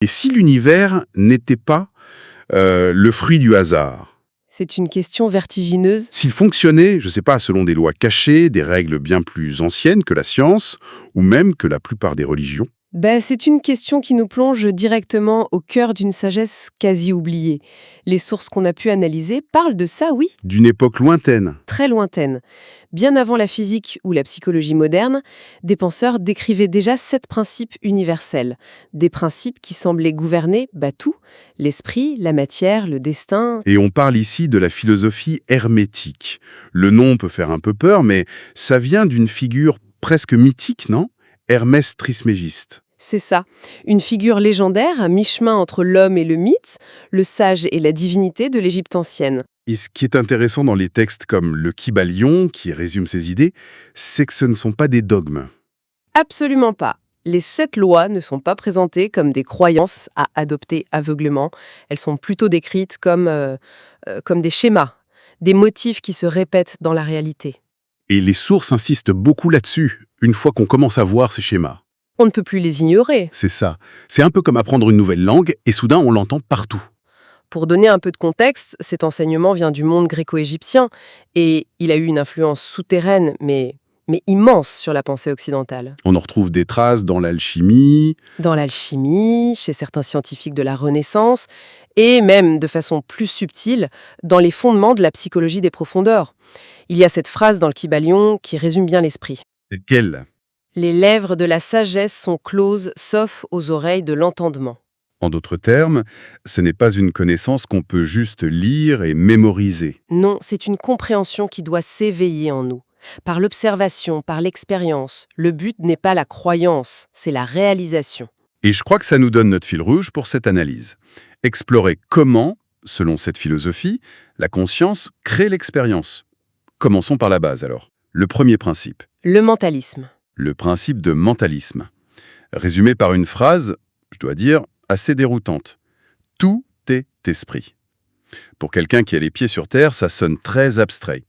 Et si l'univers n'était pas le fruit du hasard? C'est une question vertigineuse. S'il fonctionnait, je ne sais pas, selon des lois cachées, des règles bien plus anciennes que la science, ou même que la plupart des religions? C'est une question qui nous plonge directement au cœur d'une sagesse quasi oubliée. Les sources qu'on a pu analyser parlent de ça, oui, D'une époque lointaine. très lointaines. Bien avant la physique ou la psychologie moderne, des penseurs décrivaient déjà 7 principes universels. Des principes qui semblaient gouverner tout, l'esprit, la matière, le destin. Et on parle ici de la philosophie hermétique. Le nom peut faire un peu peur, mais ça vient d'une figure presque mythique, non? Hermès Trismégiste. C'est ça, une figure légendaire à mi-chemin entre l'homme et le mythe, le sage et la divinité de l'Égypte ancienne. Et ce qui est intéressant dans les textes comme le Kybalion, qui résume ces idées, c'est que ce ne sont pas des dogmes. Absolument pas. Les 7 lois ne sont pas présentées comme des croyances à adopter aveuglément. Elles sont plutôt décrites comme des schémas, des motifs qui se répètent dans la réalité. Et les sources insistent beaucoup là-dessus, une fois qu'on commence à voir ces schémas. On ne peut plus les ignorer. C'est ça. C'est un peu comme apprendre une nouvelle langue, et soudain on l'entend partout. Pour donner un peu de contexte, cet enseignement vient du monde gréco-égyptien et il a eu une influence souterraine, mais immense sur la pensée occidentale. On en retrouve des traces dans l'alchimie. Dans l'alchimie, chez certains scientifiques de la Renaissance, et même de façon plus subtile, dans les fondements de la psychologie des profondeurs. Il y a cette phrase dans le Kybalion qui résume bien l'esprit. Quelle? Les lèvres de la sagesse sont closes sauf aux oreilles de l'entendement. En d'autres termes, ce n'est pas une connaissance qu'on peut juste lire et mémoriser. Non, c'est une compréhension qui doit s'éveiller en nous. Par l'observation, par l'expérience. Le but n'est pas la croyance, c'est la réalisation. Et je crois que ça nous donne notre fil rouge pour cette analyse. Explorer comment, selon cette philosophie, la conscience crée l'expérience. Commençons par la base alors. Le premier principe, Le mentalisme. le principe de mentalisme. Résumé par une phrase, je dois dire, assez déroutante. Tout est esprit. Pour quelqu'un qui a les pieds sur terre, ça sonne très abstrait.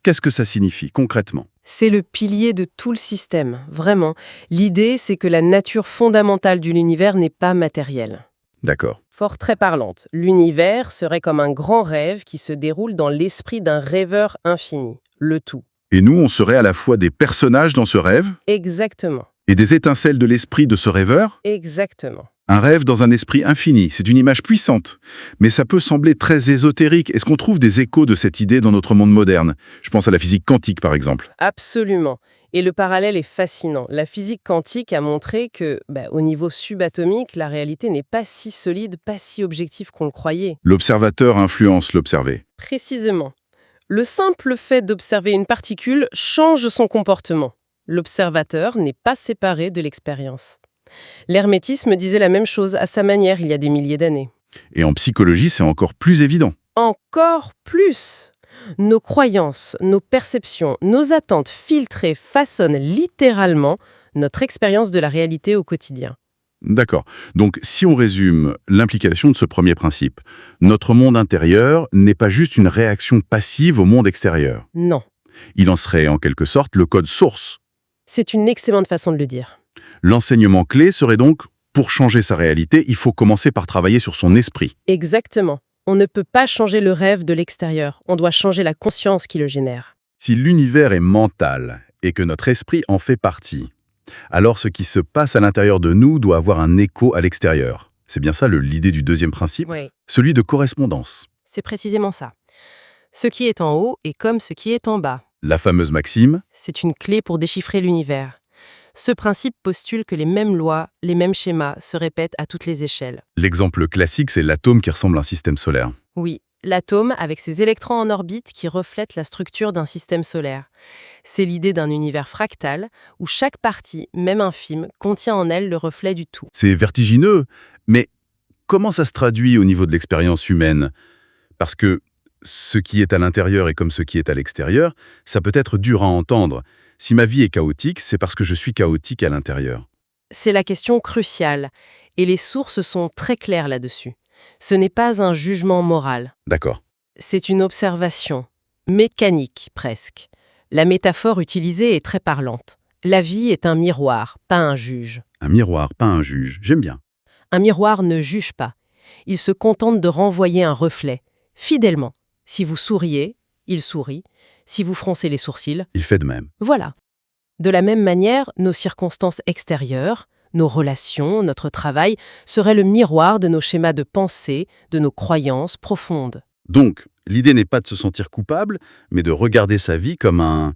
Qu'est-ce que ça signifie concrètement? C'est le pilier de tout le système, vraiment. L'idée, c'est que la nature fondamentale de l'univers n'est pas matérielle. D'accord. Fort très parlante, l'univers serait comme un grand rêve qui se déroule dans l'esprit d'un rêveur infini, le tout. Et nous, on serait à la fois des personnages dans ce rêve Exactement, et des étincelles de l'esprit de ce rêveur? exactement. Un rêve dans un esprit infini, c'est une image puissante. Mais ça peut sembler très ésotérique. Est-ce qu'on trouve des échos de cette idée dans notre monde moderne? Je pense à la physique quantique, par exemple. Absolument. Et le parallèle est fascinant. La physique quantique a montré que, au niveau subatomique, la réalité n'est pas si solide, pas si objective qu'on le croyait. L'observateur influence l'observé. Précisément. Le simple fait d'observer une particule change son comportement. L'observateur n'est pas séparé de l'expérience. L'hermétisme disait la même chose à sa manière il y a des milliers d'années. Et en psychologie, c'est encore plus évident. Encore plus. Nos croyances, nos perceptions, nos attentes filtrées façonnent littéralement notre expérience de la réalité au quotidien. D'accord. Donc, si on résume l'implication de ce premier principe, notre monde intérieur n'est pas juste une réaction passive au monde extérieur. Non, Il en serait en quelque sorte le code source. c'est une excellente façon de le dire. L'enseignement clé serait donc, pour changer sa réalité, il faut commencer par travailler sur son esprit. Exactement. On ne peut pas changer le rêve de l'extérieur, on doit changer la conscience qui le génère. Si l'univers est mental et que notre esprit en fait partie, alors ce qui se passe à l'intérieur de nous doit avoir un écho à l'extérieur. C'est bien ça l'idée du deuxième principe, Oui, celui de correspondance. c'est précisément ça. Ce qui est en haut est comme ce qui est en bas. La fameuse maxime, C'est une clé pour déchiffrer l'univers. Ce principe postule que les mêmes lois, les mêmes schémas se répètent à toutes les échelles. l'exemple classique, c'est l'atome qui ressemble à un système solaire. Oui, l'atome avec ses électrons en orbite qui reflètent la structure d'un système solaire. C'est l'idée d'un univers fractal où chaque partie, même infime, contient en elle le reflet du tout. C'est vertigineux, mais comment ça se traduit au niveau de l'expérience humaine? Parce que ce qui est à l'intérieur est comme ce qui est à l'extérieur, ça peut être dur à entendre. Si ma vie est chaotique, c'est parce que je suis chaotique à l'intérieur. C'est la question cruciale, et les sources sont très claires là-dessus. Ce n'est pas un jugement moral, D'accord. c'est une observation, mécanique presque. La métaphore utilisée est très parlante. La vie est un miroir, pas un juge. Un miroir, pas un juge. J'aime bien. Un miroir ne juge pas. Il se contente de renvoyer un reflet, fidèlement. Si vous souriez, il sourit. Si vous froncez les sourcils, Il fait de même. voilà. De la même manière, nos circonstances extérieures, nos relations, notre travail, seraient le miroir de nos schémas de pensée, de nos croyances profondes. Donc, l'idée n'est pas de se sentir coupable, mais de regarder sa vie comme un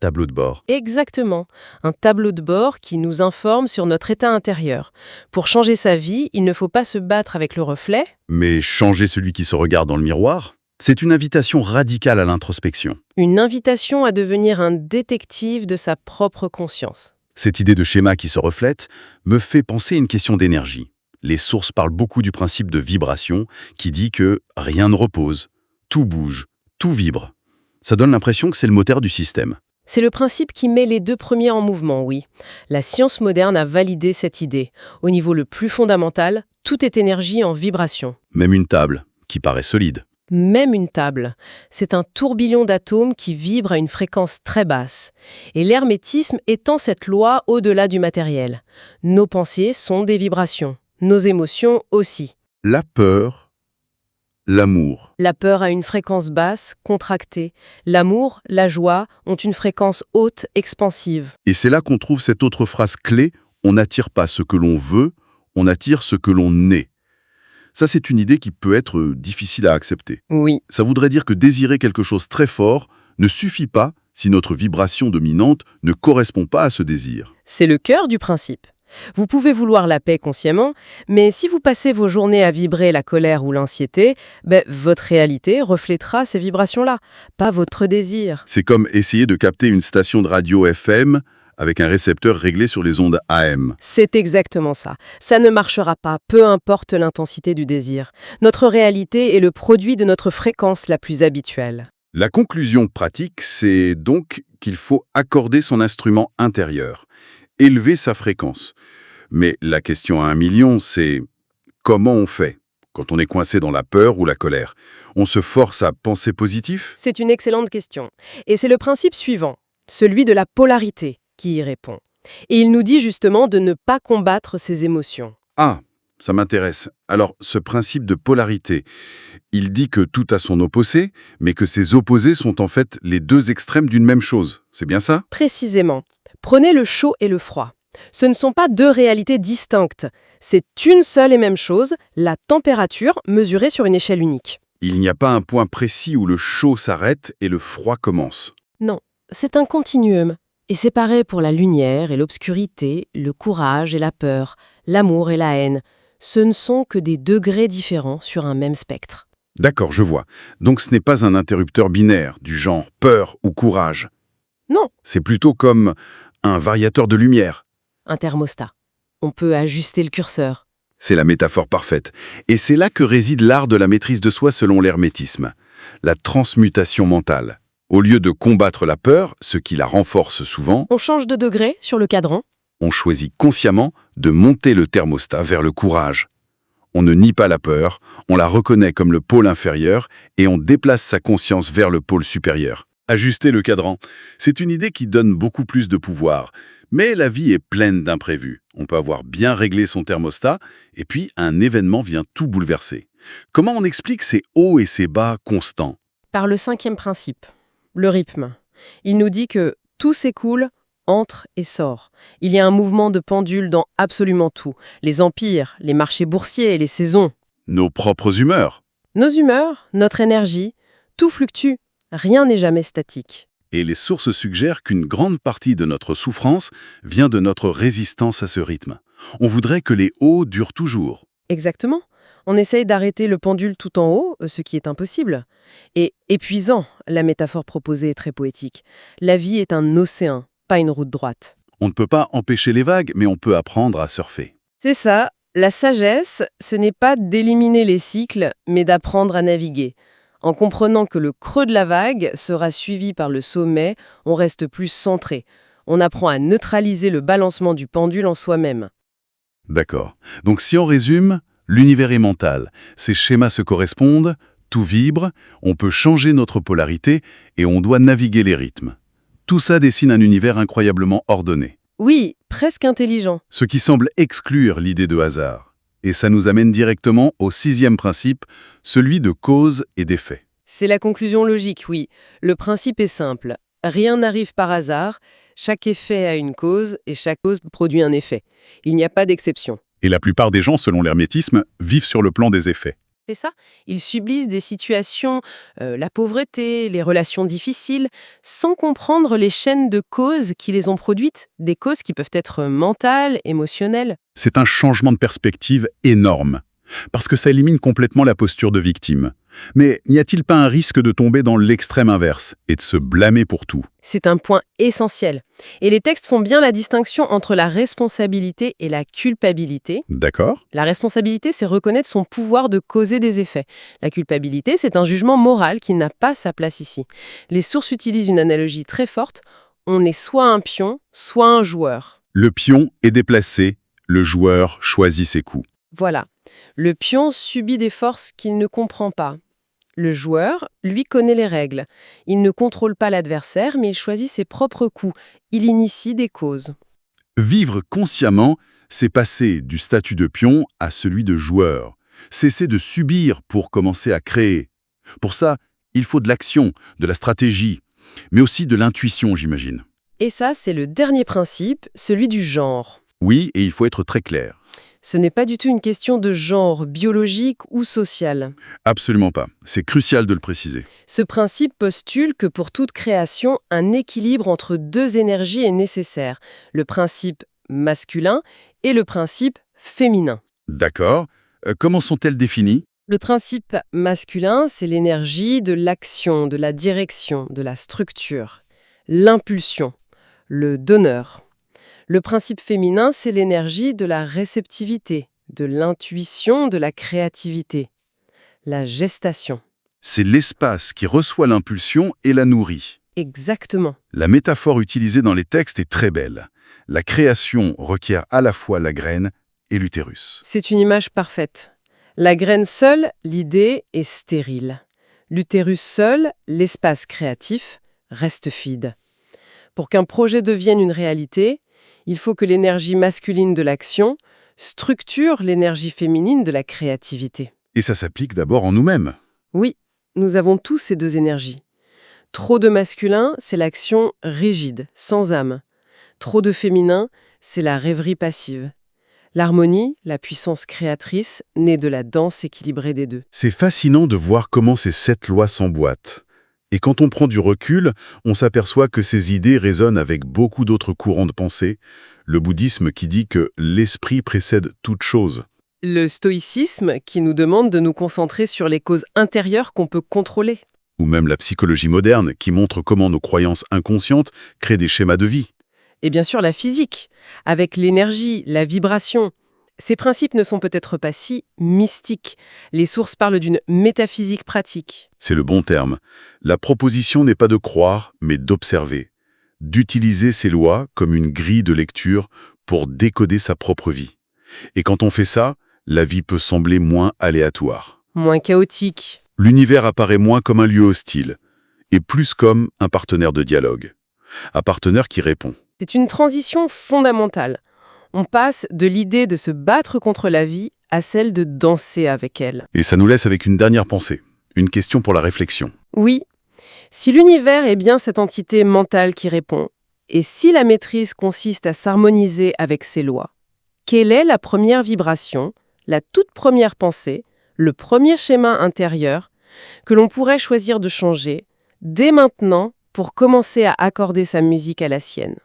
tableau de bord. Exactement. Un tableau de bord qui nous informe sur notre état intérieur. Pour changer sa vie, il ne faut pas se battre avec le reflet. Mais changer celui qui se regarde dans le miroir, c'est une invitation radicale à l'introspection. Une invitation à devenir un détective de sa propre conscience. Cette idée de schéma qui se reflète me fait penser à une question d'énergie. Les sources parlent beaucoup du principe de vibration qui dit que rien ne repose, tout bouge, tout vibre. Ça donne l'impression que c'est le moteur du système. C'est le principe qui met les deux premiers en mouvement, oui. La science moderne a validé cette idée. Au niveau le plus fondamental, tout est énergie en vibration. Même une table, qui paraît solide. Même une table. C'est un tourbillon d'atomes qui vibre à une fréquence très basse. Et l'hermétisme étend cette loi au-delà du matériel. Nos pensées sont des vibrations. Nos émotions aussi. La peur, l'amour. La peur a une fréquence basse, contractée. L'amour, la joie ont une fréquence haute, expansive. Et c'est là qu'on trouve cette autre phrase clé, on n'attire pas ce que l'on veut, on attire ce que l'on est. Ça, c'est une idée qui peut être difficile à accepter. Oui. Ça voudrait dire que désirer quelque chose très fort ne suffit pas si notre vibration dominante ne correspond pas à ce désir. C'est le cœur du principe. Vous pouvez vouloir la paix consciemment, mais si vous passez vos journées à vibrer la colère ou l'anxiété, votre réalité reflètera ces vibrations-là, pas votre désir. C'est comme essayer de capter une station de radio FM avec un récepteur réglé sur les ondes AM. C'est exactement ça. Ça ne marchera pas, peu importe l'intensité du désir. Notre réalité est le produit de notre fréquence la plus habituelle. La conclusion pratique, c'est donc qu'il faut accorder son instrument intérieur, élever sa fréquence. Mais la question à 1 million, c'est comment on fait quand on est coincé dans la peur ou la colère? On se force à penser positif? C'est une excellente question. Et c'est le principe suivant, celui de la polarité, qui y répond. Et il nous dit justement de ne pas combattre ses émotions. Ah, ça m'intéresse. Alors, ce principe de polarité, il dit que tout a son opposé, mais que ces opposés sont en fait les deux extrêmes d'une même chose. C'est bien ça? Précisément. Prenez le chaud et le froid. Ce ne sont pas deux réalités distinctes. C'est une seule et même chose, la température mesurée sur une échelle unique. Il n'y a pas un point précis où le chaud s'arrête et le froid commence. Non, c'est un continuum. Et c'est pareil pour la lumière et l'obscurité, le courage et la peur, l'amour et la haine. Ce ne sont que des degrés différents sur un même spectre. D'accord, je vois. Donc ce n'est pas un interrupteur binaire, du genre peur ou courage. Non, C'est plutôt comme un variateur de lumière. un thermostat. On peut ajuster le curseur. C'est la métaphore parfaite. Et c'est là que réside l'art de la maîtrise de soi selon l'hermétisme. La transmutation mentale. Au lieu de combattre la peur, ce qui la renforce souvent, On change de degré sur le cadran. on choisit consciemment de monter le thermostat vers le courage. On ne nie pas la peur, on la reconnaît comme le pôle inférieur et on déplace sa conscience vers le pôle supérieur. Ajuster le cadran, c'est une idée qui donne beaucoup plus de pouvoir. Mais la vie est pleine d'imprévus. On peut avoir bien réglé son thermostat et puis un événement vient tout bouleverser. Comment on explique ces hauts et ces bas constants? Par le 5e principe, le rythme. Il nous dit que tout s'écoule, entre et sort. Il y a un mouvement de pendule dans absolument tout. Les empires, les marchés boursiers, les saisons. Nos propres humeurs. Nos humeurs, notre énergie, tout fluctue. Rien n'est jamais statique. Et les sources suggèrent qu'une grande partie de notre souffrance vient de notre résistance à ce rythme. On voudrait que les hauts durent toujours. Exactement. On essaye d'arrêter le pendule tout en haut, ce qui est impossible. Et épuisant, la métaphore proposée est très poétique. La vie est un océan, pas une route droite. On ne peut pas empêcher les vagues, mais on peut apprendre à surfer. C'est ça. La sagesse, ce n'est pas d'éliminer les cycles, mais d'apprendre à naviguer. En comprenant que le creux de la vague sera suivi par le sommet, on reste plus centré. On apprend à neutraliser le balancement du pendule en soi-même. D'accord. Donc si on résume, l'univers est mental. Ces schémas se correspondent, tout vibre, on peut changer notre polarité et on doit naviguer les rythmes. Tout ça dessine un univers incroyablement ordonné. Oui, presque intelligent. Ce qui semble exclure l'idée de hasard. Et ça nous amène directement au 6e principe, celui de cause et d'effet. C'est la conclusion logique, oui. Le principe est simple. Rien n'arrive par hasard, chaque effet a une cause et chaque cause produit un effet. Il n'y a pas d'exception. Et la plupart des gens, selon l'hermétisme, vivent sur le plan des effets. C'est ça. Ils subissent des situations, la pauvreté, les relations difficiles, sans comprendre les chaînes de causes qui les ont produites, des causes qui peuvent être mentales, émotionnelles. C'est un changement de perspective énorme, parce que ça élimine complètement la posture de victime. Mais n'y a-t-il pas un risque de tomber dans l'extrême inverse et de se blâmer pour tout? C'est un point essentiel. Et les textes font bien la distinction entre la responsabilité et la culpabilité. D'accord? La responsabilité, c'est reconnaître son pouvoir de causer des effets. La culpabilité, c'est un jugement moral qui n'a pas sa place ici. Les sources utilisent une analogie très forte. On est soit un pion, soit un joueur. Le pion est déplacé, le joueur choisit ses coups. Voilà. Le pion subit des forces qu'il ne comprend pas. Le joueur, lui, connaît les règles. Il ne contrôle pas l'adversaire, mais il choisit ses propres coups. Il initie des causes. Vivre consciemment, c'est passer du statut de pion à celui de joueur. Cesser de subir pour commencer à créer. Pour ça, il faut de l'action, de la stratégie, mais aussi de l'intuition, j'imagine. Et ça, c'est le dernier principe, celui du genre. Oui, et il faut être très clair. Ce n'est pas du tout une question de genre biologique ou social. Absolument pas. C'est crucial de le préciser. Ce principe postule que pour toute création, un équilibre entre deux énergies est nécessaire, le principe masculin et le principe féminin. D'accord. Comment sont-elles définies? Le principe masculin, c'est l'énergie de l'action, de la direction, de la structure, l'impulsion, le donneur. Le principe féminin, c'est l'énergie de la réceptivité, de l'intuition, de la créativité, la gestation. C'est l'espace qui reçoit l'impulsion et la nourrit. Exactement. La métaphore utilisée dans les textes est très belle. La création requiert à la fois la graine et l'utérus. C'est une image parfaite. La graine seule, l'idée est stérile. L'utérus seul, l'espace créatif, reste vide. Pour qu'un projet devienne une réalité, il faut que l'énergie masculine de l'action structure l'énergie féminine de la créativité. Et ça s'applique d'abord en nous-mêmes. Oui, nous avons tous ces deux énergies. Trop de masculin, c'est l'action rigide, sans âme. Trop de féminin, c'est la rêverie passive. L'harmonie, la puissance créatrice, naît de la danse équilibrée des deux. C'est fascinant de voir comment ces 7 lois s'emboîtent. Et quand on prend du recul, on s'aperçoit que ces idées résonnent avec beaucoup d'autres courants de pensée. Le bouddhisme qui dit que l'esprit précède toute chose. Le stoïcisme qui nous demande de nous concentrer sur les causes intérieures qu'on peut contrôler. Ou même la psychologie moderne qui montre comment nos croyances inconscientes créent des schémas de vie. Et bien sûr la physique, avec l'énergie, la vibration. Ces principes ne sont peut-être pas si mystiques. Les sources parlent d'une métaphysique pratique. C'est le bon terme. La proposition n'est pas de croire, mais d'observer. D'utiliser ces lois comme une grille de lecture pour décoder sa propre vie. Et quand on fait ça, la vie peut sembler moins aléatoire. Moins chaotique. L'univers apparaît moins comme un lieu hostile, et plus comme un partenaire de dialogue. Un partenaire qui répond. C'est une transition fondamentale. On passe de l'idée de se battre contre la vie à celle de danser avec elle. Et ça nous laisse avec une dernière pensée, une question pour la réflexion. Oui, si l'univers est bien cette entité mentale qui répond, et si la maîtrise consiste à s'harmoniser avec ses lois, quelle est la première vibration, la toute première pensée, le premier schéma intérieur que l'on pourrait choisir de changer dès maintenant pour commencer à accorder sa musique à la sienne?